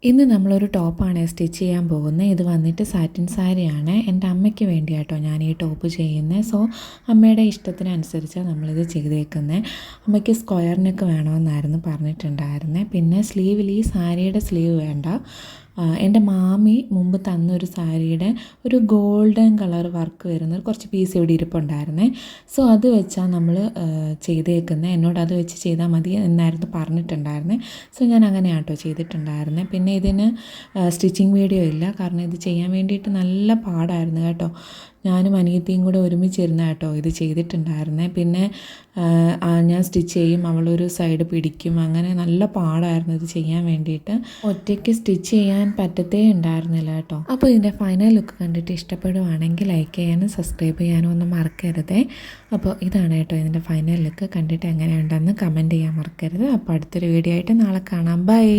ഇന്ന് നമ്മളൊരു ടോപ്പാണ് സ്റ്റിച്ച് ചെയ്യാൻ പോകുന്നത്. ഇത് വന്നിട്ട് സാറ്റിൻ സാരിയാണ്. എൻ്റെ അമ്മയ്ക്ക് വേണ്ടിയാട്ടോ ഞാൻ ഈ ടോപ്പ് ചെയ്യുന്നത്. സോ അമ്മയുടെ ഇഷ്ടത്തിനനുസരിച്ചാണ് നമ്മളിത് ചെയ്തേക്കുന്നത്. അമ്മയ്ക്ക് സ്ക്വയർ നെക്ക് വേണമെന്നായിരുന്നു പറഞ്ഞിട്ടുണ്ടായിരുന്നത്. പിന്നെ സ്ലീവിൽ ഈ സാരിയുടെ സ്ലീവ് വേണ്ട. എൻ്റെ മാമി മുമ്പ് തന്നൊരു സാരിയുടെ ഒരു ഗോൾഡൻ കളർ വർക്ക് വരുന്ന കുറച്ച് പീസ് ഇവിടെ ഇരിപ്പുണ്ടായിരുന്നേ. സോ അത് വെച്ചാൽ നമ്മൾ ചെയ്തേക്കുന്നത്. എന്നോട് അത് വെച്ച് ചെയ്താൽ മതി എന്നായിരുന്നു പറഞ്ഞിട്ടുണ്ടായിരുന്നത്. സോ ഞാൻ അങ്ങനെയാണ് കേട്ടോ ചെയ്തിട്ടുണ്ടായിരുന്നത്. പിന്നെ ഇതിന് സ്റ്റിച്ചിങ് വീഡിയോ ഇല്ല, കാരണം ഇത് ചെയ്യാൻ വേണ്ടിയിട്ട് നല്ല പാടായിരുന്നു കേട്ടോ. ഞാനും അനിയത്തിയും കൂടെ ഒരുമിച്ചിരുന്ന കേട്ടോ ഇത് ചെയ്തിട്ടുണ്ടായിരുന്നത്. പിന്നെ ഞാൻ സ്റ്റിച്ച് ചെയ്യും, അവളൊരു സൈഡ് പിടിക്കും, അങ്ങനെ നല്ല പാടായിരുന്നു ഇത് ചെയ്യാൻ വേണ്ടിയിട്ട്. ഒറ്റയ്ക്ക് സ്റ്റിച്ച് ചെയ്യാൻ പറ്റത്തേ ഉണ്ടായിരുന്നില്ല കേട്ടോ. അപ്പോൾ ഇതിൻ്റെ ഫൈനൽ ലുക്ക് കണ്ടിട്ട് ഇഷ്ടപ്പെടുവാണെങ്കിൽ ലൈക്ക് ചെയ്യാനും സബ്സ്ക്രൈബ് ചെയ്യാനും ഒന്നും മറക്കരുതേ. അപ്പോൾ ഇതാണ് കേട്ടോ ഇതിൻ്റെ ഫൈനൽ ലുക്ക്. കണ്ടിട്ട് എങ്ങനെയുണ്ടെന്ന് കമൻറ്റ് ചെയ്യാൻ മറക്കരുത്. അപ്പോൾ അടുത്തൊരു വീഡിയോ ആയിട്ട് നാളെ കാണാം. ബൈ.